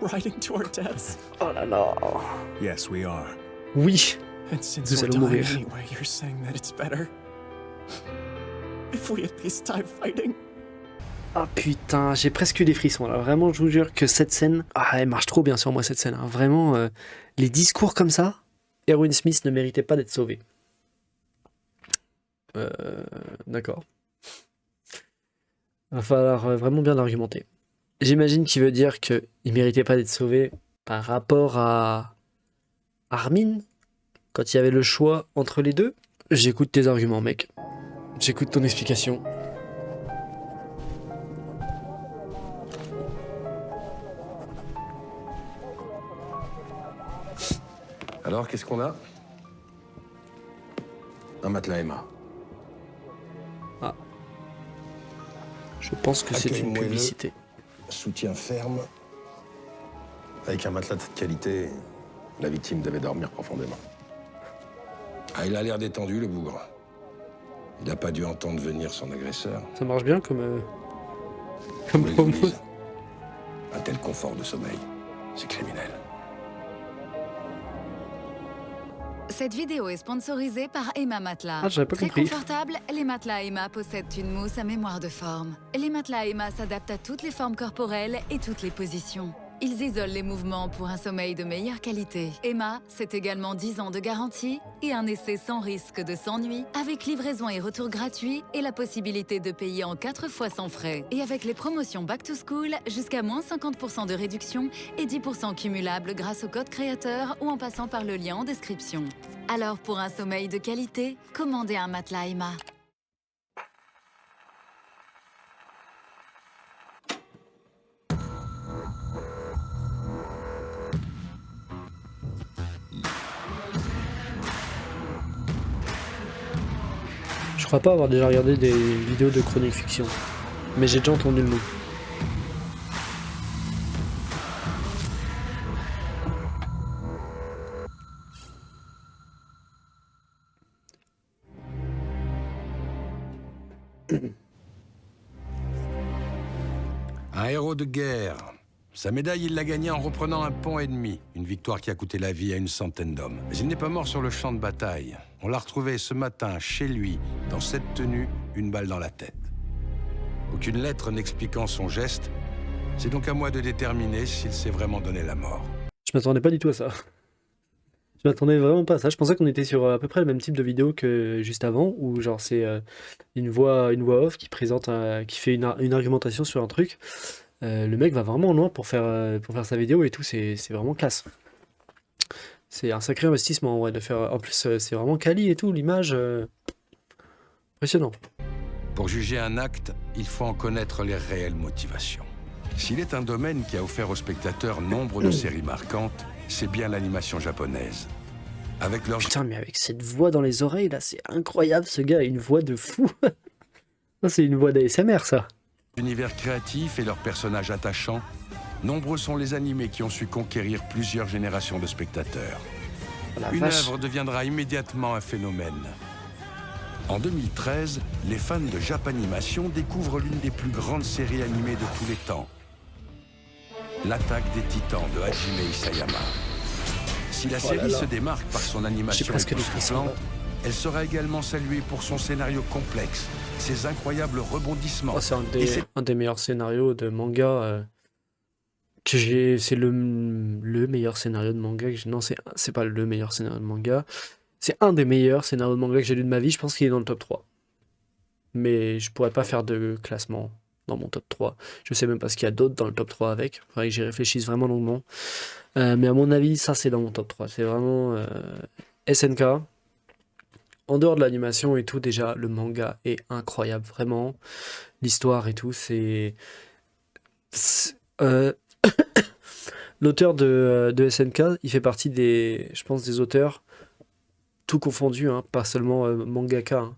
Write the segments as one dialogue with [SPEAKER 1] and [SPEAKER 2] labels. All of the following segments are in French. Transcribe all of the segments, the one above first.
[SPEAKER 1] riding to our deaths.
[SPEAKER 2] Oh là là.
[SPEAKER 3] Yes, we are.
[SPEAKER 2] Oui.
[SPEAKER 1] And since
[SPEAKER 2] Nous
[SPEAKER 1] we're
[SPEAKER 2] allons
[SPEAKER 1] dying
[SPEAKER 2] mourir.
[SPEAKER 1] anyway, you're saying that it's better if we at least die fighting.
[SPEAKER 2] Ah putain, j'ai presque eu des frissons là. Vraiment, je vous jure que cette scène, elle marche trop bien sur moi cette scène. Hein. Vraiment, les discours comme ça, Erwin Smith ne méritait pas d'être sauvé. D'accord. Va falloir vraiment bien l'argumenter. J'imagine qu'il veut dire qu'il méritait pas d'être sauvé par rapport à Armin, quand il y avait le choix entre les deux. J'écoute tes arguments, mec. J'écoute ton explication.
[SPEAKER 4] Alors, qu'est-ce qu'on a? Un matelas Emma.
[SPEAKER 2] Je pense que c'est
[SPEAKER 4] Accueil
[SPEAKER 2] une
[SPEAKER 4] moelleux.
[SPEAKER 2] publicité.
[SPEAKER 4] Soutien ferme. Avec un matelas de cette qualité, la victime devait dormir profondément. Ah, il a l'air détendu, le bougre. Il n'a pas dû entendre venir son agresseur.
[SPEAKER 2] Ça marche bien comme
[SPEAKER 4] Vous voulez que je vous
[SPEAKER 2] promo.
[SPEAKER 4] dise, un tel confort de sommeil, c'est criminel.
[SPEAKER 5] Cette vidéo est sponsorisée par Emma Matelas.
[SPEAKER 2] Ah, j'avais pas
[SPEAKER 5] Très
[SPEAKER 2] compris.
[SPEAKER 5] confortable, les matelas Emma possèdent une mousse à mémoire de forme. Les matelas Emma s'adaptent à toutes les formes corporelles et toutes les positions. Ils isolent les mouvements pour un sommeil de meilleure qualité. Emma, c'est également 10 ans de garantie et un essai sans risque de s'ennui, avec livraison et retour gratuit et la possibilité de payer en 4 fois sans frais. Et avec les promotions Back to School, jusqu'à moins 50% de réduction et 10% cumulable grâce au code créateur ou en passant par le lien en description. Alors pour un sommeil de qualité, commandez un matelas Emma.
[SPEAKER 2] Je crois pas avoir déjà regardé des vidéos de chronique fiction, mais j'ai déjà entendu le mot.
[SPEAKER 6] Un héros de guerre. Sa médaille, il l'a gagnée en reprenant un pont ennemi, une victoire qui a coûté la vie à une centaine d'hommes. Mais il n'est pas mort sur le champ de bataille. On l'a retrouvé ce matin chez lui, dans cette tenue, une balle dans la tête. Aucune lettre n'expliquant son geste. C'est donc à moi de déterminer s'il s'est vraiment donné la mort.
[SPEAKER 2] Je m'attendais pas du tout à ça. Je m'attendais vraiment pas à ça. Je pensais qu'on était sur à peu près le même type de vidéo que juste avant, où genre c'est une voix off qui présente, qui fait une argumentation sur un truc. Le mec va vraiment loin pour faire sa vidéo et tout. C'est vraiment classe. C'est un sacré investissement en vrai de faire. En plus, c'est vraiment quali et tout. L'image, impressionnant.
[SPEAKER 6] Pour juger un acte, il faut en connaître les réelles motivations. S'il est un domaine qui a offert aux spectateurs nombre de séries marquantes, c'est bien l'animation japonaise. Avec leur
[SPEAKER 2] Putain, mais avec cette voix dans les oreilles là, c'est incroyable. Ce gars a une voix de fou. Ça, c'est une voix d'ASMR, ça.
[SPEAKER 6] univers créatif et leurs personnages attachants, nombreux sont les animés qui ont su conquérir plusieurs générations de spectateurs.
[SPEAKER 2] Oh la
[SPEAKER 6] Une
[SPEAKER 2] vache.
[SPEAKER 6] œuvre deviendra immédiatement un phénomène. En 2013, les fans de Japanimation découvrent l'une des plus grandes séries animées de tous les temps. L'attaque des Titans de Hajime Isayama. Si la série se démarque par son animation
[SPEAKER 2] presque des frissons,
[SPEAKER 6] époustouflante, elle sera également saluée pour son scénario complexe, ses incroyables rebondissements.
[SPEAKER 2] Oh, c'est
[SPEAKER 6] Et ses
[SPEAKER 2] un des meilleurs scénarios de manga que j'ai. C'est le meilleur scénario de manga que j'ai. Non, c'est pas le meilleur scénario de manga. C'est un des meilleurs scénarios de manga que j'ai lu de ma vie. Je pense qu'il est dans le top 3. Mais je pourrais pas faire de classement dans mon top 3. Je sais même pas ce qu'il y a d'autre dans le top 3 avec. Faudrait que j'y réfléchisse vraiment longuement. Mais à mon avis, ça c'est dans mon top 3. C'est vraiment SNK. En dehors de l'animation et tout, déjà, le manga est incroyable, vraiment. L'histoire et tout, c'est... L'auteur de SNK, il fait partie des, je pense, des auteurs, tout confondu, hein, pas seulement mangaka. Hein.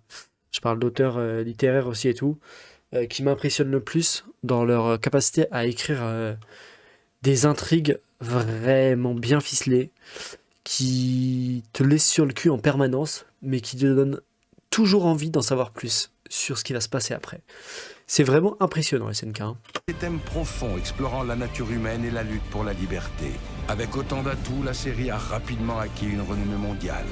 [SPEAKER 2] Je parle d'auteurs littéraires aussi et tout, qui m'impressionnent le plus dans leur capacité à écrire des intrigues vraiment bien ficelées, qui te laissent sur le cul en permanence, mais qui te donnent toujours envie d'en savoir plus sur ce qui va se passer après. C'est vraiment impressionnant, SNK. Hein.
[SPEAKER 6] Des thèmes profonds explorant la nature humaine et la lutte pour la liberté. Avec autant d'atouts, la série a rapidement acquis une renommée mondiale.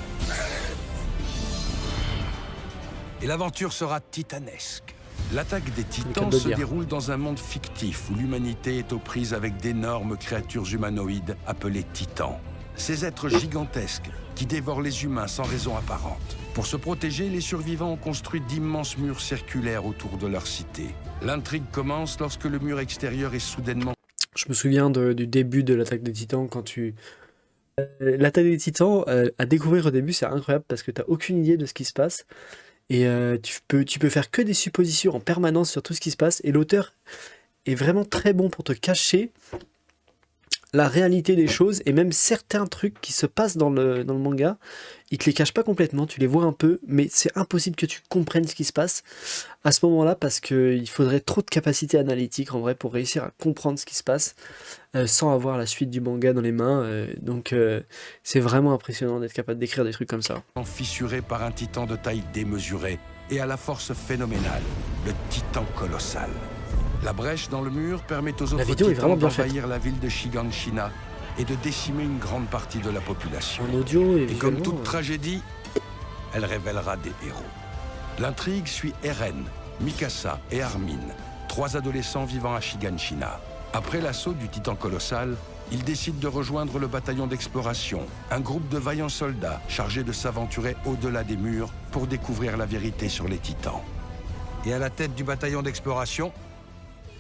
[SPEAKER 6] Et l'aventure sera titanesque. L'attaque des Titans se déroule dans un monde fictif où l'humanité est aux prises avec d'énormes créatures humanoïdes appelées Titans. Ces êtres gigantesques qui dévorent les humains sans raison apparente. Pour se protéger, les survivants ont construit d'immenses murs circulaires autour de leur cité. L'intrigue commence lorsque le mur extérieur est soudainement...
[SPEAKER 2] Je me souviens du début de l'attaque des Titans quand tu... l'attaque des Titans, à découvrir au début, c'est incroyable parce que tu n'as aucune idée de ce qui se passe. Et tu peux faire que des suppositions en permanence sur tout ce qui se passe. Et l'auteur est vraiment très bon pour te cacher la réalité des choses. Et même certains trucs qui se passent dans le manga, il te les cache pas complètement. Tu les vois un peu, mais c'est impossible que tu comprennes ce qui se passe à ce moment-là parce qu'il faudrait trop de capacité analytique en vrai pour réussir à comprendre ce qui se passe sans avoir la suite du manga dans les mains. Donc c'est vraiment impressionnant d'être capable d'écrire des trucs comme ça.
[SPEAKER 6] Fissuré par un titan de taille démesurée et à la force phénoménale, le titan colossal. La brèche dans le mur permet aux autres titans d'envahir la ville de Shiganshina et de décimer une grande partie de la population.
[SPEAKER 2] En audio et
[SPEAKER 6] comme toute tragédie, elle révélera des héros. L'intrigue suit Eren, Mikasa et Armin, 3 adolescents vivant à Shiganshina. Après l'assaut du titan colossal, ils décident de rejoindre le bataillon d'exploration, un groupe de vaillants soldats chargés de s'aventurer au-delà des murs pour découvrir la vérité sur les titans. Et à la tête du bataillon d'exploration,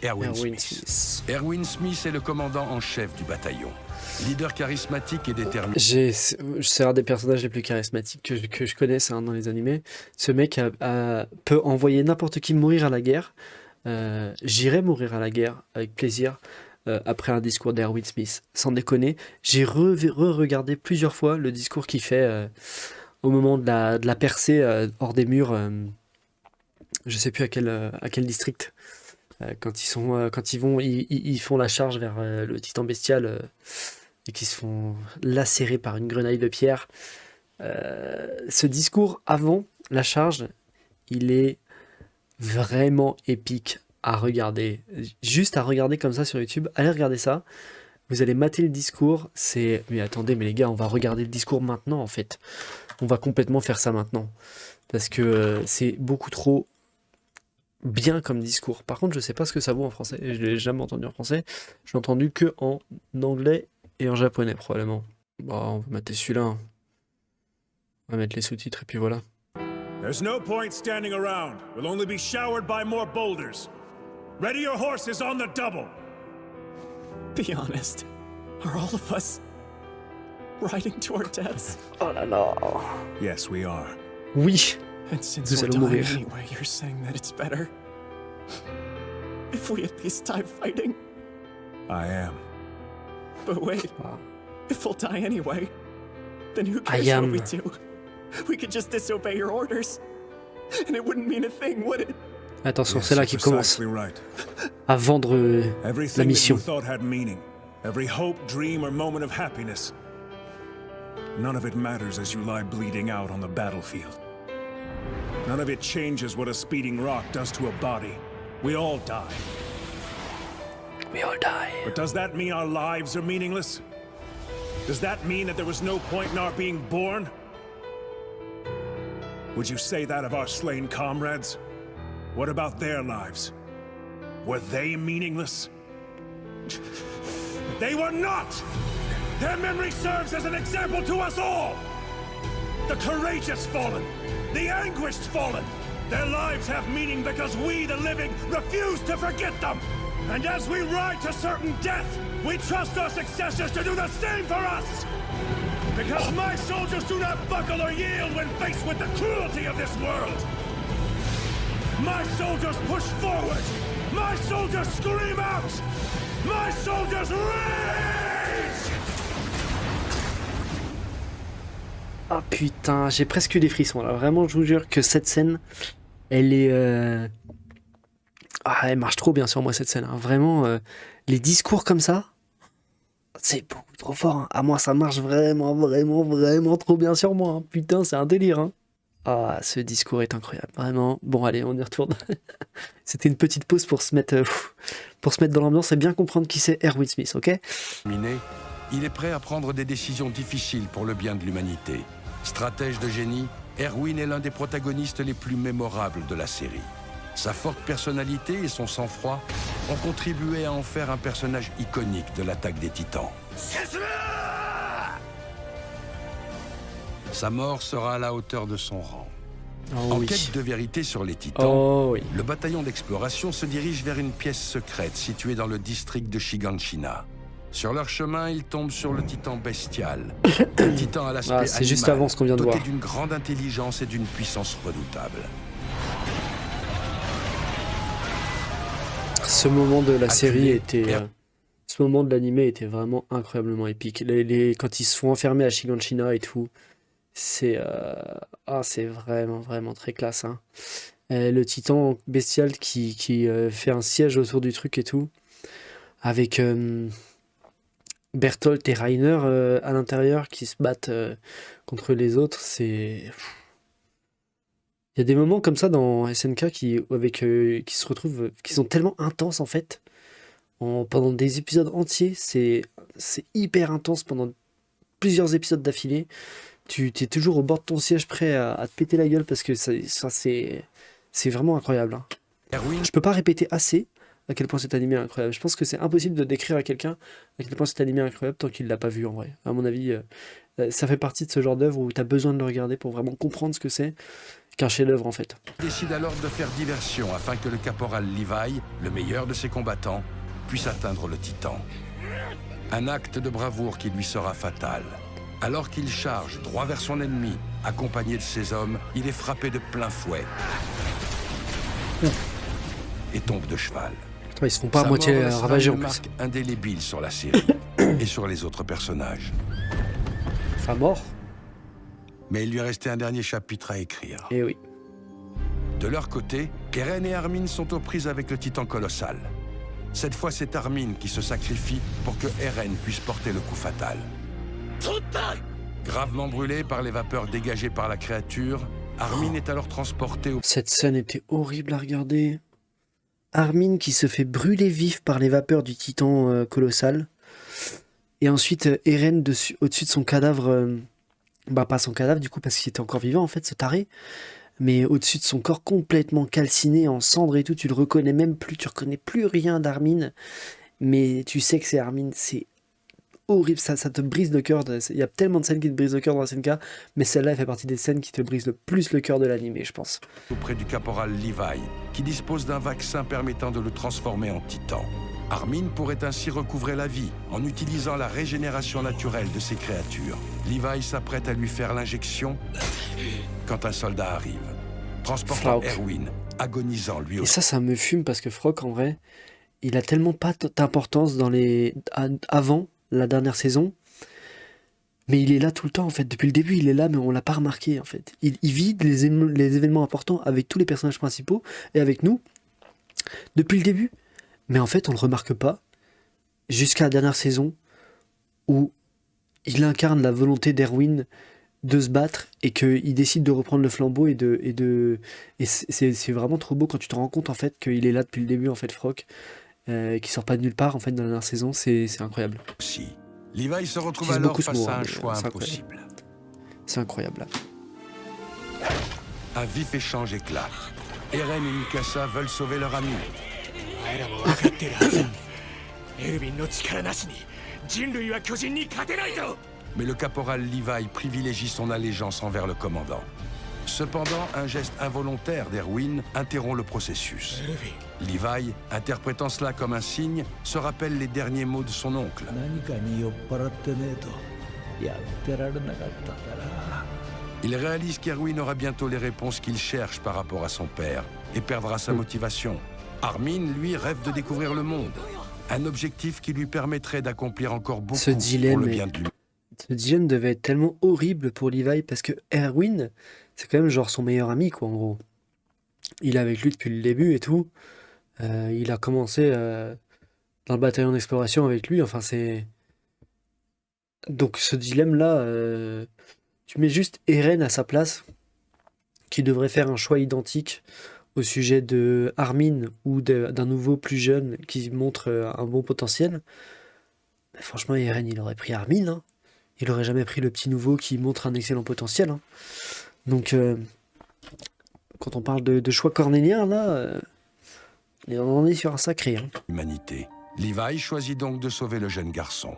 [SPEAKER 6] Erwin Smith. Erwin Smith est le commandant en chef du bataillon. Leader charismatique et déterminé.
[SPEAKER 2] C'est un des personnages les plus charismatiques que je connaisse dans les animés. Ce mec peut envoyer n'importe qui mourir à la guerre. J'irai mourir à la guerre avec plaisir après un discours d'Erwin Smith. Sans déconner, j'ai re-regardé plusieurs fois le discours qu'il fait au moment de la percée hors des murs. Je sais plus à quel district. Quand ils font la charge vers le titan bestial et qu'ils se font lacérer par une grenaille de pierre. Ce discours avant la charge, il est vraiment épique à regarder. Juste à regarder comme ça sur YouTube. Allez regarder ça. Vous allez mater le discours. Mais attendez, mais les gars, on va regarder le discours maintenant en fait. On va complètement faire ça maintenant. Parce que c'est beaucoup trop bien comme discours. Par contre, je sais pas ce que ça vaut en français. Je l'ai jamais entendu en français. Je l'ai entendu que en anglais et en japonais probablement. Bon, on va mater celui-là. On va mettre les sous-titres et puis voilà.
[SPEAKER 3] There's no point standing around. We'll only be showered by more boulders. Ready your horses on the double.
[SPEAKER 1] Be honest. Are all of us riding to our deaths?
[SPEAKER 2] Oh là là.
[SPEAKER 3] Yes, we are.
[SPEAKER 2] Oui.
[SPEAKER 1] And since
[SPEAKER 2] Nous
[SPEAKER 1] we're
[SPEAKER 2] allons
[SPEAKER 1] dying
[SPEAKER 2] mourir.
[SPEAKER 1] anyway, you're saying that it's better if we at least die fighting.
[SPEAKER 3] I am.
[SPEAKER 1] But wait,
[SPEAKER 2] Wow.
[SPEAKER 1] if we'll die anyway, then who
[SPEAKER 2] I
[SPEAKER 1] cares what
[SPEAKER 2] am.
[SPEAKER 1] we do? We could just disobey your orders, and it wouldn't mean a thing, would it?
[SPEAKER 2] Attention,
[SPEAKER 3] Yes,
[SPEAKER 2] c'est là
[SPEAKER 3] you're
[SPEAKER 2] qu'il commence
[SPEAKER 3] precisely right.
[SPEAKER 2] à vendre la
[SPEAKER 3] Everything that you
[SPEAKER 2] mission.
[SPEAKER 3] thought had meaning, every hope, dream, or moment of happiness, none of it matters as you lie bleeding out on the battlefield. None of it changes what a speeding rock does to a body. We all die.
[SPEAKER 2] We all die.
[SPEAKER 3] But does that mean our lives are meaningless? Does that mean that there was no point in our being born? Would you say that of our slain comrades? What about their lives? Were they meaningless? They were not! Their memory serves as an example to us all! The courageous fallen, the anguished fallen, their lives have meaning because we, the living, refuse to forget them! And as we ride to certain death, we trust our successors to do the same for us! Because my soldiers do not buckle or yield when faced with the cruelty of this world! My soldiers push forward! My soldiers scream out! My soldiers rage!
[SPEAKER 2] Ah putain, j'ai presque eu des frissons là. Vraiment, je vous jure que cette scène, elle est... Ah, elle marche trop bien sur moi cette scène. Hein. Vraiment, les discours comme ça, c'est beaucoup trop fort. Hein. À moi, ça marche vraiment trop bien sur moi. Hein. Putain, c'est un délire. Hein. Ah, ce discours est incroyable, vraiment. Bon, allez, on y retourne. C'était une petite pause pour se mettre dans l'ambiance et bien comprendre qui c'est Erwin Smith, ok?
[SPEAKER 6] Terminé, il est prêt à prendre des décisions difficiles pour le bien de l'humanité. Stratège de génie, Erwin est l'un des protagonistes les plus mémorables de la série. Sa forte personnalité et son sang-froid ont contribué à en faire un personnage iconique de l'attaque des Titans. Sa mort sera à la hauteur de son rang.
[SPEAKER 2] Oh
[SPEAKER 6] En
[SPEAKER 2] oui.
[SPEAKER 6] quête de vérité sur les Titans,
[SPEAKER 2] Oh oui.
[SPEAKER 6] le bataillon d'exploration se dirige vers une pièce secrète située dans le district de Shiganshina. Sur leur chemin, ils tombent sur le titan bestial. Un titan à l'aspect
[SPEAKER 2] Ah, c'est juste
[SPEAKER 6] animal,
[SPEAKER 2] avant ce qu'on vient de
[SPEAKER 6] doté
[SPEAKER 2] voir.
[SPEAKER 6] d'une grande intelligence et d'une puissance redoutable.
[SPEAKER 2] Ce moment de la série
[SPEAKER 6] Acculé,
[SPEAKER 2] était. Ce moment de l'animé était vraiment incroyablement épique. Quand ils se font enfermer à Shiganshina et tout, c'est vraiment, vraiment très classe, hein. Le titan bestial qui fait un siège autour du truc et tout, avec Bertolt et Rainer à l'intérieur qui se battent contre les autres, il y a des moments comme ça dans SNK qui se retrouvent, qui sont tellement intenses en fait. Pendant des épisodes entiers, c'est hyper intense pendant plusieurs épisodes d'affilée. Tu es toujours au bord de ton siège prêt à te péter la gueule parce que c'est vraiment incroyable, hein.
[SPEAKER 6] Erwin
[SPEAKER 2] Je peux pas répéter assez à quel point cet animé est incroyable. Je pense que c'est impossible de décrire à quelqu'un à quel point cet animé est incroyable tant qu'il l'a pas vu en vrai. À mon avis, ça fait partie de ce genre d'œuvre où tu as besoin de le regarder pour vraiment comprendre ce que c'est qu'un chef-d'œuvre en fait.
[SPEAKER 6] décide alors de faire diversion afin que le caporal Levi, le meilleur de ses combattants, puisse atteindre le titan. Un acte de bravoure qui lui sera fatal. Alors qu'il charge droit vers son ennemi, accompagné de ses hommes, il est frappé de plein fouet et tombe de cheval.
[SPEAKER 2] Putain, ils se font pas à
[SPEAKER 6] Sa
[SPEAKER 2] moitié
[SPEAKER 6] mort laissera
[SPEAKER 2] ravager en
[SPEAKER 6] une
[SPEAKER 2] plus.
[SPEAKER 6] marque indélébile sur la série et sur les autres personnages.
[SPEAKER 2] Sa mort?
[SPEAKER 6] Mais il lui restait un dernier chapitre à écrire.
[SPEAKER 2] Eh oui.
[SPEAKER 6] De leur côté, Eren et Armin sont aux prises avec le titan colossal. Cette fois, c'est Armin qui se sacrifie pour que Eren puisse porter le coup fatal. Gravement brûlé par les vapeurs dégagées par la créature, Armin est alors transporté au...
[SPEAKER 2] Cette scène était horrible à regarder. Armin qui se fait brûler vif par les vapeurs du titan colossal. Et ensuite, Eren au-dessus de son cadavre. Pas son cadavre du coup, parce qu'il était encore vivant en fait, ce taré. Mais au-dessus de son corps complètement calciné, en cendres et tout, tu le reconnais même plus, tu reconnais plus rien d'Armin. Mais tu sais que c'est Armin, c'est horrible, ça te brise le cœur. Il y a tellement de scènes qui te brisent le cœur dans la SNK, mais celle-là, elle fait partie des scènes qui te brisent le plus le cœur de l'animé, je pense.
[SPEAKER 6] auprès du caporal Levi, qui dispose d'un vaccin permettant de le transformer en titan. Armin pourrait ainsi recouvrer la vie en utilisant la régénération naturelle de ces créatures. Levi s'apprête à lui faire l'injection quand un soldat arrive, transportant
[SPEAKER 2] Flauk.
[SPEAKER 6] Erwin, agonisant lui
[SPEAKER 2] Et
[SPEAKER 6] aussi.
[SPEAKER 2] ça me fume parce que Frock, en vrai, il a tellement pas d'importance avant la dernière saison, mais il est là tout le temps en fait. Depuis le début, il est là, mais on l'a pas remarqué en fait. Il vit les événements importants avec tous les personnages principaux et avec nous depuis le début, mais en fait, on le remarque pas jusqu'à la dernière saison où il incarne la volonté d'Erwin de se battre et qu'il décide de reprendre le flambeau et c'est vraiment trop beau quand tu te rends compte en fait qu'il est là depuis le début en fait, Frock. Qui sort pas de nulle part en fait dans la dernière saison, c'est incroyable.
[SPEAKER 6] Levi se retrouve
[SPEAKER 2] J'utilise
[SPEAKER 6] alors
[SPEAKER 2] beaucoup ce
[SPEAKER 6] face
[SPEAKER 2] mot,
[SPEAKER 6] à
[SPEAKER 2] hein,
[SPEAKER 6] un
[SPEAKER 2] mais
[SPEAKER 6] choix
[SPEAKER 2] c'est
[SPEAKER 6] impossible.
[SPEAKER 2] C'est incroyable.
[SPEAKER 6] Un vif échange éclate. Eren et Mikasa veulent sauver leur ami.
[SPEAKER 3] お前らも分かってるはず。エルヴィンの力なしに人類は巨人に勝てないと。
[SPEAKER 6] Mais le caporal Levi privilégie son allégeance envers le commandant. Cependant, un geste involontaire d'Erwin interrompt le processus.
[SPEAKER 3] エルヴィン。
[SPEAKER 6] Levi, interprétant cela comme un signe, se rappelle les derniers mots de son oncle.
[SPEAKER 7] 何かに酔っ払ってねえとやってられなかったんだな。
[SPEAKER 6] Il réalise qu'Erwin aura bientôt les réponses qu'il cherche par rapport à son père et perdra sa motivation. Armin, lui, rêve de découvrir le monde. Un objectif qui lui permettrait d'accomplir encore beaucoup
[SPEAKER 2] Ce dilemme
[SPEAKER 6] pour le
[SPEAKER 2] est-
[SPEAKER 6] bien de l'humanité.
[SPEAKER 2] Ce dilemme devait être tellement horrible pour Levi parce que Erwin, c'est quand même genre son meilleur ami quoi en gros. Il est avec lui depuis le début et tout. Il a commencé dans le bataillon d'exploration avec lui. Enfin c'est donc ce dilemme là, tu mets juste Eren à sa place. qui devrait faire un choix identique au sujet de Armin ou d'un nouveau plus jeune qui montre un bon potentiel, bah, franchement, Eren, il aurait pris Armin, hein. Il aurait jamais pris le petit nouveau qui montre un excellent potentiel, hein. Donc, quand on parle de choix cornéliens, là, on est sur un sacré, hein.
[SPEAKER 6] Humanité. Levi choisit donc de sauver le jeune garçon.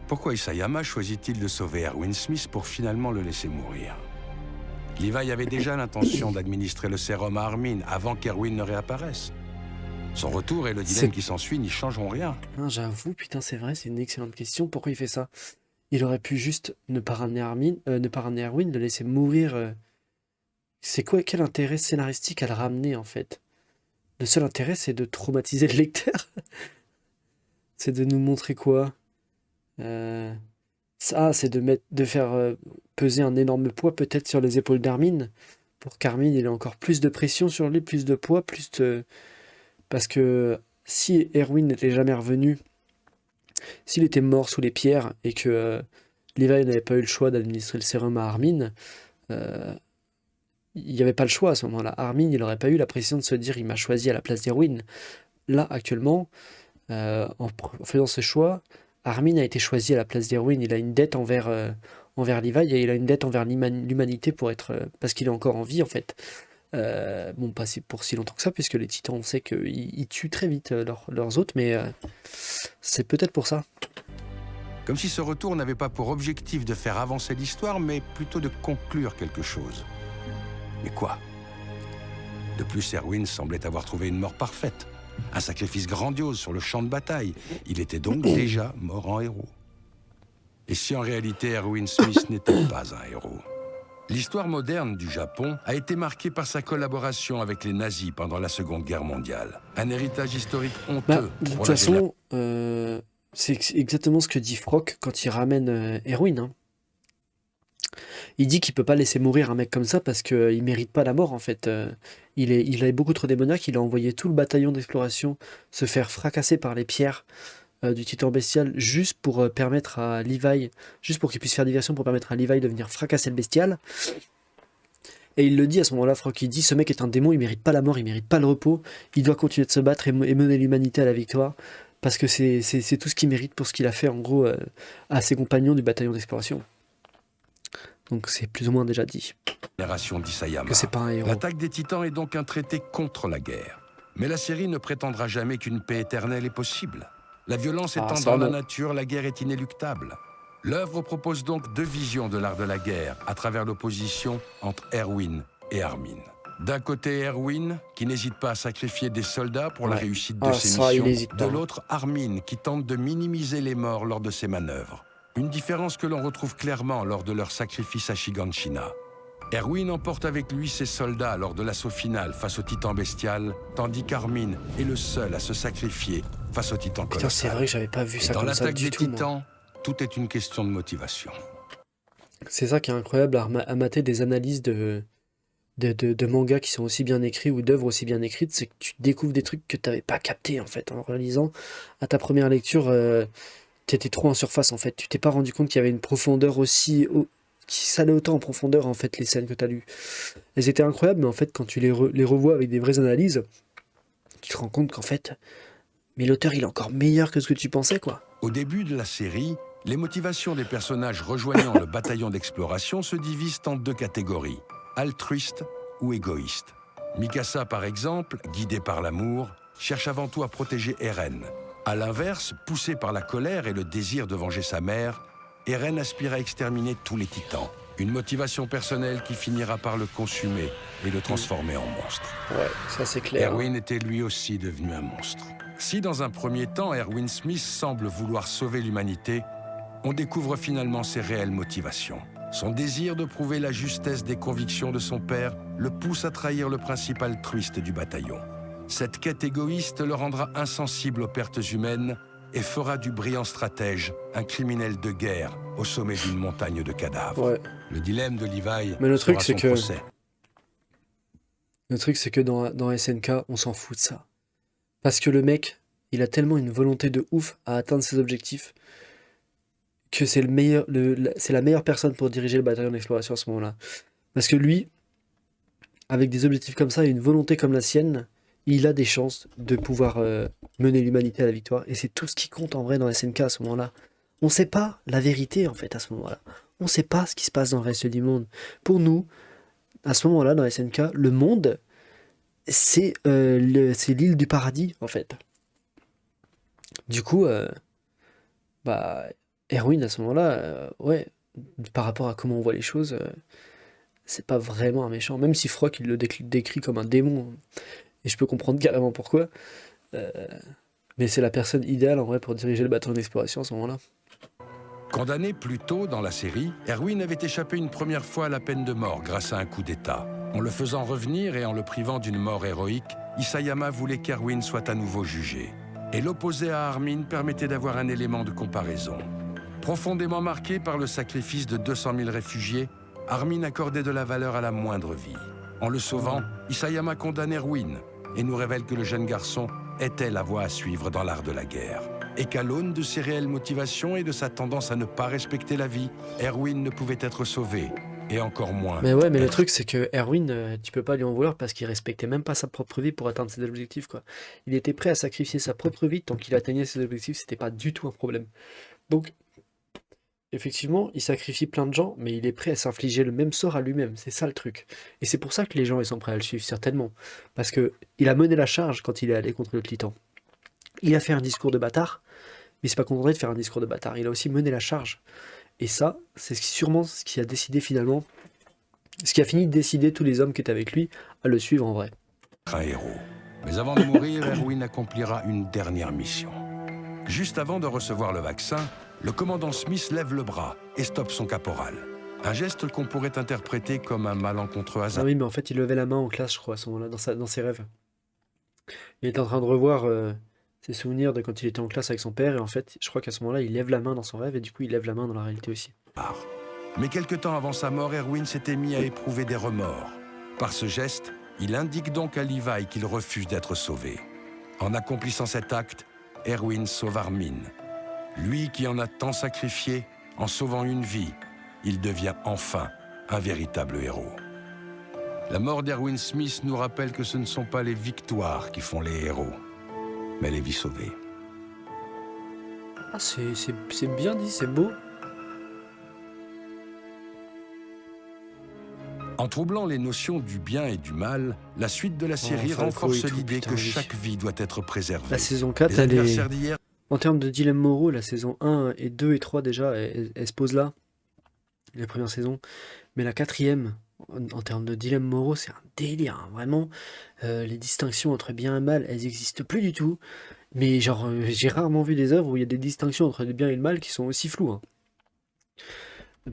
[SPEAKER 6] Pourquoi Isayama choisit-il de sauver Erwin Smith pour finalement le laisser mourir? Levi avait déjà l'intention d'administrer le sérum à Armin avant qu'Erwin ne réapparaisse. Son retour et le dilemme qui s'ensuit n'y changeront rien.
[SPEAKER 2] Non, j'avoue, putain, c'est vrai, c'est une excellente question. Pourquoi il fait ça? Il aurait pu juste ne pas ramener Erwin, le laisser mourir. C'est quoi, quel intérêt scénaristique à le ramener, en fait? Le seul intérêt, c'est de traumatiser le lecteur. C'est de nous montrer quoi? C'est de faire peser un énorme poids peut-être sur les épaules d'Armin, pour qu'Armin il ait encore plus de pression sur lui, plus de poids, parce que si Erwin n'était jamais revenu, s'il était mort sous les pierres et que Levi n'avait pas eu le choix d'administrer le sérum à Armin, il n'y avait pas le choix à ce moment-là. Armin, il n'aurait pas eu la pression de se dire il m'a choisi à la place d'Erwin. Là, actuellement, en faisant ce choix, Armin a été choisi à la place d'Erwin. Il a une dette envers Levi et il a une dette envers l'humanité parce qu'il est encore en vie en fait. Bon, pas pour si longtemps que ça, puisque les titans, on sait qu'ils tuent très vite leurs hôtes, mais c'est peut-être pour ça.
[SPEAKER 6] Comme si ce retour n'avait pas pour objectif de faire avancer l'histoire, mais plutôt de conclure quelque chose. Mais quoi? De plus, Erwin semblait avoir trouvé une mort parfaite. Un sacrifice grandiose sur le champ de bataille. Il était donc déjà mort en héros. Et si en réalité Erwin Smith n'était pas un héros? L'histoire moderne du Japon a été marquée par sa collaboration avec les nazis pendant la Seconde Guerre mondiale. Un héritage historique honteux.
[SPEAKER 2] De toute façon, c'est exactement ce que dit Frock quand il ramène Erwin, hein. Il dit qu'il peut pas laisser mourir un mec comme ça parce qu'il mérite pas la mort en fait. Il est beaucoup trop démoniaque, il a envoyé tout le bataillon d'exploration se faire fracasser par les pierres du titan bestial juste pour permettre à Levi, juste pour qu'il puisse faire diversion, pour permettre à Levi de venir fracasser le bestial. Et il le dit à ce moment-là, Frock, il dit ce mec est un démon, il mérite pas la mort, il mérite pas le repos, il doit continuer de se battre et mener l'humanité à la victoire parce que c'est tout ce qu'il mérite pour ce qu'il a fait en gros à ses compagnons du bataillon d'exploration. Donc c'est plus ou moins déjà dit.
[SPEAKER 6] Génération d'Isayama.
[SPEAKER 2] Que c'est pas un héros.
[SPEAKER 6] L'attaque des Titans est donc un traité contre la guerre. Mais la série ne prétendra jamais qu'une paix éternelle est possible. La violence étant dans la nature, la guerre est inéluctable. L'œuvre propose donc deux visions de l'art de la guerre à travers l'opposition entre Erwin et Armin. D'un côté, Erwin, qui n'hésite pas à sacrifier des soldats pour la réussite de ses missions. De l'autre, Armin, qui tente de minimiser les morts lors de ses manœuvres. Une différence que l'on retrouve clairement lors de leur sacrifice à Shiganshina. Erwin emporte avec lui ses soldats lors de l'assaut final face au titan bestial, tandis qu'Armin est le seul à se sacrifier face au titan colossal.
[SPEAKER 2] Putain, c'est vrai que j'avais pas vu ça comme ça du tout.
[SPEAKER 6] Dans l'attaque des titans, tout est une question de motivation.
[SPEAKER 2] C'est ça qui est incroyable à mater des analyses de mangas qui sont aussi bien écrits ou d'œuvres aussi bien écrites, c'est que tu découvres des trucs que tu n'avais pas capté en fait en relisant. À ta première lecture, t'étais trop en surface en fait. Tu t'es pas rendu compte qu'il y avait une profondeur qui s'allait autant en profondeur en fait les scènes que tu as lues. Elles étaient incroyables, mais en fait quand tu les revois avec des vraies analyses, tu te rends compte qu'en fait, mais l'auteur il est encore meilleur que ce que tu pensais quoi.
[SPEAKER 6] Au début de la série, les motivations des personnages rejoignant le bataillon d'exploration se divisent en deux catégories, altruistes ou égoïstes. Mikasa par exemple, guidé par l'amour, cherche avant tout à protéger Eren. A l'inverse, poussé par la colère et le désir de venger sa mère, Eren aspire à exterminer tous les titans. Une motivation personnelle qui finira par le consumer et le transformer en monstre.
[SPEAKER 2] Ouais, ça c'est clair.
[SPEAKER 6] Erwin était lui aussi devenu un monstre. Si dans un premier temps, Erwin Smith semble vouloir sauver l'humanité, on découvre finalement ses réelles motivations. Son désir de prouver la justesse des convictions de son père le pousse à trahir le principe altruiste du bataillon. Cette quête égoïste le rendra insensible aux pertes humaines et fera du brillant stratège un criminel de guerre au sommet d'une montagne de cadavres. Ouais. Le dilemme de Levi.
[SPEAKER 2] Mais le truc,
[SPEAKER 6] c'est que
[SPEAKER 2] dans SNK, on s'en fout de ça. Parce que le mec, il a tellement une volonté de ouf à atteindre ses objectifs que c'est la meilleure personne pour diriger le bataillon d'exploration à ce moment-là. Parce que lui, avec des objectifs comme ça et une volonté comme la sienne, il a des chances de pouvoir mener l'humanité à la victoire. Et c'est tout ce qui compte en vrai dans SNK à ce moment-là. On sait pas la vérité en fait à ce moment-là. On sait pas ce qui se passe dans le reste du monde. Pour nous, à ce moment-là, dans SNK, le monde, c'est l'île du paradis en fait. Du coup, bah, Erwin à ce moment-là, ouais, par rapport à comment on voit les choses, c'est pas vraiment un méchant. Même si Frock il le décrit comme un démon, et je peux comprendre carrément pourquoi. euh, mais c'est la personne idéale en vrai pour diriger le bataillon d'exploration à ce moment-là.
[SPEAKER 6] Condamné plus tôt dans la série, Erwin avait échappé une première fois à la peine de mort grâce à un coup d'État. En le faisant revenir et en le privant d'une mort héroïque, Isayama voulait qu'Erwin soit à nouveau jugé. Et l'opposer à Armin permettait d'avoir un élément de comparaison. Profondément marqué par le sacrifice de 200 000 réfugiés, Armin accordait de la valeur à la moindre vie. En le sauvant, Isayama condamne Erwin et nous révèle que le jeune garçon était la voie à suivre dans l'art de la guerre. Et qu'à l'aune de ses réelles motivations et de sa tendance à ne pas respecter la vie, Erwin ne pouvait être sauvé, et encore moins...
[SPEAKER 2] Mais ouais, mais le
[SPEAKER 6] être-
[SPEAKER 2] truc c'est que Erwin, tu peux pas lui en vouloir parce qu'il respectait même pas sa propre vie pour atteindre ses objectifs, quoi. Il était prêt à sacrifier sa propre vie tant qu'il atteignait ses objectifs, c'était pas du tout un problème. Donc, effectivement, il sacrifie plein de gens, mais il est prêt à s'infliger le même sort à lui-même, c'est ça le truc. Et c'est pour ça que les gens ils sont prêts à le suivre, certainement. Parce que il a mené la charge quand il est allé contre le Titan. Il a fait un discours de bâtard, mais il s'est pas contenté de faire un discours de bâtard, il a aussi mené la charge. Et ça, c'est sûrement ce qui a décidé finalement, ce qui a fini de décider tous les hommes qui étaient avec lui à le suivre en vrai.
[SPEAKER 6] un héros. Mais avant de mourir, Erwin accomplira une dernière mission. Juste avant de recevoir le vaccin, le commandant Smith lève le bras et stoppe son caporal. Un geste qu'on pourrait interpréter comme un malencontreux
[SPEAKER 2] Ah
[SPEAKER 6] hasard.
[SPEAKER 2] oui, mais en fait, il levait la main en classe, je crois, à ce moment-là, dans ses rêves. Il était en train de revoir ses souvenirs de quand il était en classe avec son père, et en fait, je crois qu'à ce moment-là, il lève la main dans son rêve, et du coup, il lève la main dans la réalité aussi.
[SPEAKER 6] Mais quelque temps avant sa mort, Erwin s'était mis à éprouver des remords. Par ce geste, il indique donc à Levi qu'il refuse d'être sauvé. En accomplissant cet acte, Erwin sauve Armin. Lui qui en a tant sacrifié, en sauvant une vie, il devient enfin un véritable héros. La mort d'Erwin Smith nous rappelle que ce ne sont pas les victoires qui font les héros, mais les vies sauvées.
[SPEAKER 2] Ah, c'est bien dit, c'est beau.
[SPEAKER 6] En troublant les notions du bien et du mal, la suite de la série
[SPEAKER 2] Falco
[SPEAKER 6] renforce
[SPEAKER 2] et tout,
[SPEAKER 6] l'idée
[SPEAKER 2] putain,
[SPEAKER 6] que
[SPEAKER 2] oui.
[SPEAKER 6] chaque vie doit être préservée.
[SPEAKER 2] La saison 4,
[SPEAKER 6] Les
[SPEAKER 2] elle est...
[SPEAKER 6] adversaires d'hier
[SPEAKER 2] En termes de dilemme moraux, la saison 1 et 2 et 3 déjà, elle se pose là, les premières saisons. Mais la quatrième, en termes de dilemme moraux, c'est un délire, hein, vraiment. Les distinctions entre bien et mal, elles n'existent plus du tout. Mais genre, j'ai rarement vu des œuvres où il y a des distinctions entre le bien et le mal qui sont aussi floues, hein.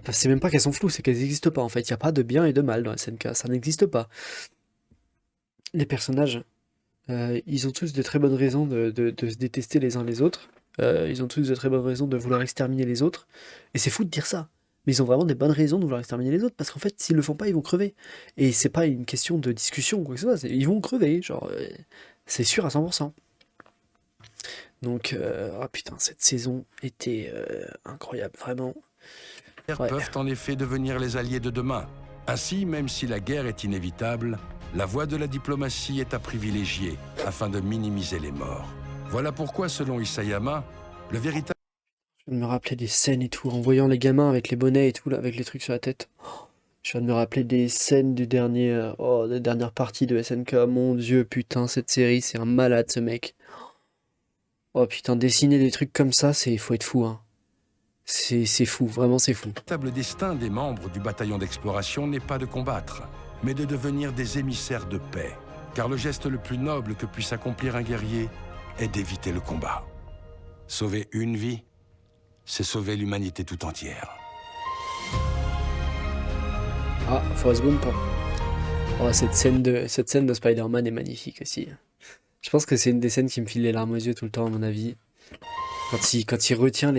[SPEAKER 2] Enfin, c'est même pas qu'elles sont floues, c'est qu'elles n'existent pas en fait. Il n'y a pas de bien et de mal dans la SNK, ça n'existe pas. Les personnages, ils ont tous de très bonnes raisons de se détester les uns les autres. Ils ont tous de très bonnes raisons de vouloir exterminer les autres. Et c'est fou de dire ça. Mais ils ont vraiment des bonnes raisons de vouloir exterminer les autres. Parce qu'en fait, s'ils le font pas, ils vont crever. Et c'est pas une question de discussion ou quoi que ce soit. Ils vont crever. Genre, c'est sûr à 100%. Donc, ah putain, cette saison était incroyable, vraiment. Ouais.
[SPEAKER 6] peuvent en effet devenir les alliés de demain. Ainsi, même si la guerre est inévitable, la voie de la diplomatie est à privilégier afin de minimiser les morts. Voilà pourquoi, selon Isayama, le véritable
[SPEAKER 2] Je viens de me rappeler des scènes et tout, en voyant les gamins avec les bonnets et tout, là, avec les trucs sur la tête. Oh, je viens de me rappeler des scènes des dernières parties de SNK. Mon Dieu, putain, cette série, c'est un malade, ce mec. Oh putain, dessiner des trucs comme ça, faut être fou, hein. C'est fou, vraiment c'est fou.
[SPEAKER 6] destin des membres du bataillon d'exploration n'est pas de combattre, mais de devenir des émissaires de paix. Car le geste le plus noble que puisse accomplir un guerrier est d'éviter le combat. Sauver une vie, c'est sauver l'humanité tout entière.
[SPEAKER 2] Ah, Forrest Gump. Oh, cette scène de Spider-Man est magnifique aussi. Je pense que c'est une des scènes qui me file les larmes aux yeux tout le temps, à mon avis. Quand il retient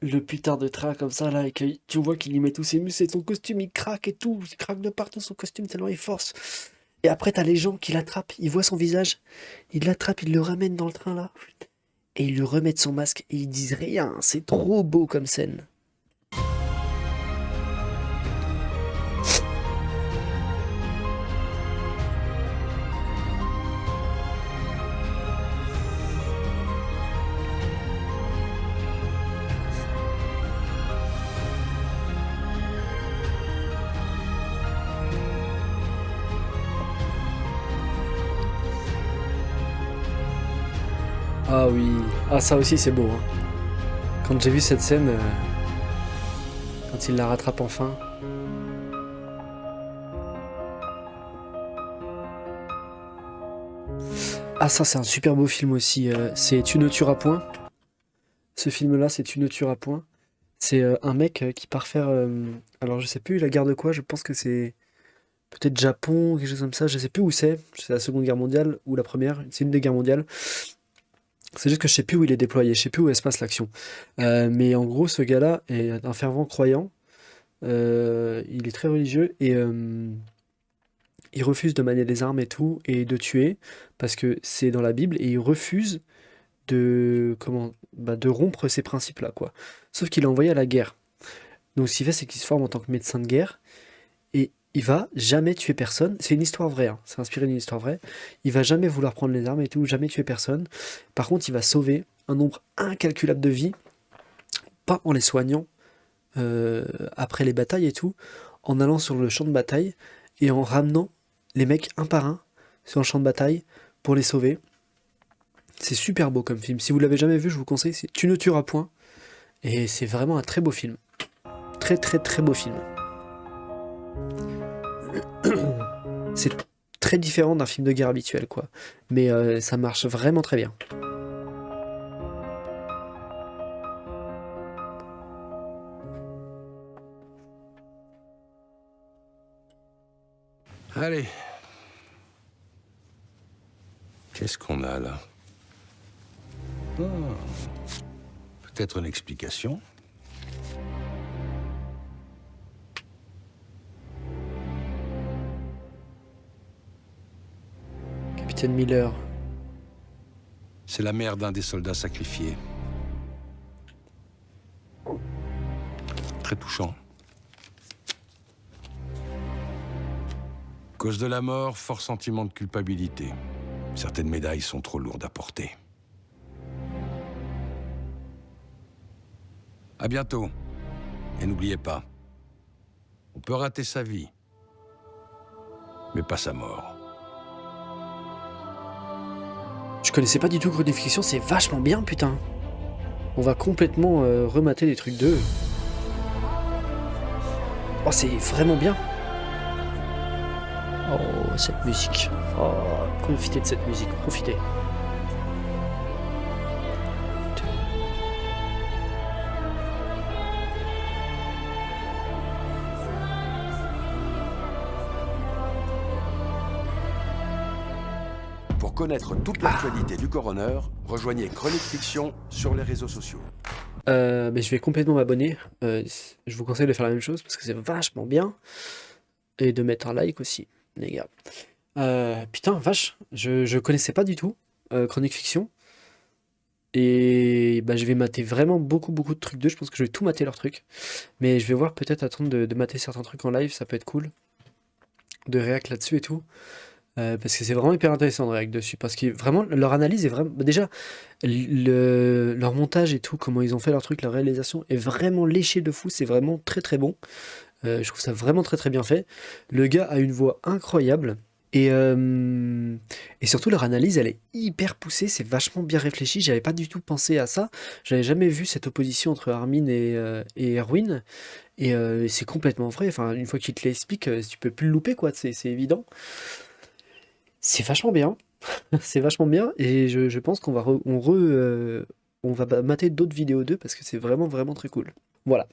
[SPEAKER 2] le putain de train comme ça, là, et que tu vois qu'il y met tous ses muscles et son costume, il craque et tout. Il craque de partout son costume tellement il force. Et après, t'as les gens qui l'attrapent, ils voient son visage, ils l'attrapent, ils le ramènent dans le train, là. Et ils lui remettent son masque et ils disent rien. C'est trop beau comme scène. Ah oui. Ah, ça aussi, c'est beau. Hein. Quand j'ai vu cette scène, quand il la rattrape enfin. Ah, ça, c'est un super beau film aussi. C'est Tu ne tueras point. Ce film-là, c'est Tu ne tueras point. C'est un mec qui part faire. Alors, je sais plus la guerre de quoi. Je pense que c'est peut-être Japon, quelque chose comme ça. Je sais plus où c'est. C'est la Seconde Guerre mondiale ou la Première. C'est une des guerres mondiales. C'est juste que je sais plus où il est déployé. Je sais plus où elle se passe l'action. Mais en gros, ce gars-là est un fervent croyant. Il est très religieux et il refuse de manier des armes et tout et de tuer parce que c'est dans la Bible et il refuse de de rompre ces principes-là quoi. Sauf qu'il est envoyé à la guerre. Donc ce qu'il fait c'est qu'il se forme en tant que médecin de guerre et il va jamais tuer personne. C'est une histoire vraie, hein. C'est inspiré d'une histoire vraie. Il va jamais vouloir prendre les armes et tout, jamais tuer personne. Par contre, il va sauver un nombre incalculable de vies, pas en les soignant après les batailles et tout, en allant sur le champ de bataille et en ramenant les mecs un par un sur le champ de bataille pour les sauver. C'est super beau comme film. Si vous l'avez jamais vu, je vous conseille, c'est Tu ne tueras point. Et c'est vraiment un très beau film. Très très très beau film. C'est très différent d'un film de guerre habituel, quoi. Mais ça marche vraiment très bien.
[SPEAKER 6] Allez. Qu'est-ce qu'on a là? Ah, peut-être une explication.
[SPEAKER 2] Capitaine Miller.
[SPEAKER 6] C'est la mère d'un des soldats sacrifiés. Très touchant. Cause de la mort, fort sentiment de culpabilité. Certaines médailles sont trop lourdes à porter. À bientôt. Et n'oubliez pas, on peut rater sa vie, mais pas sa mort.
[SPEAKER 2] Je connaissais pas du tout Chronique Fiction, c'est vachement bien, putain. On va complètement remater des trucs d'eux. Oh, c'est vraiment bien. Oh, cette musique. Oh, profitez de cette musique, profitez.
[SPEAKER 8] Pour connaître toute l'actualité du coroner, rejoignez Chronique Fiction sur les réseaux sociaux.
[SPEAKER 2] Mais je vais complètement m'abonner. Je vous conseille de faire la même chose parce que c'est vachement bien. Et de mettre un like aussi, les gars. Putain, vache, je connaissais pas du tout Chronique Fiction. Et bah, je vais mater vraiment beaucoup de trucs d'eux. Je pense que je vais tout mater leurs trucs. Mais je vais voir peut-être attendre de mater certains trucs en live, ça peut être cool. De réact là-dessus et tout. Parce que c'est vraiment hyper intéressant de réact dessus. Parce que vraiment, leur analyse est vraiment. Déjà, leur montage et tout, comment ils ont fait leur truc, leur réalisation est vraiment léché de fou. C'est vraiment très très bon. Je trouve ça vraiment très très bien fait. Le gars a une voix incroyable. Et surtout, leur analyse, elle est hyper poussée. C'est vachement bien réfléchi. J'avais pas du tout pensé à ça. J'avais jamais vu cette opposition entre Armin et Erwin. Et c'est complètement vrai. Enfin, une fois qu'il te l'explique, tu peux plus le louper, quoi. C'est évident. C'est vachement bien. C'est vachement bien. Et je pense qu'on va, on va mater d'autres vidéos d'eux parce que c'est vraiment très cool. Voilà.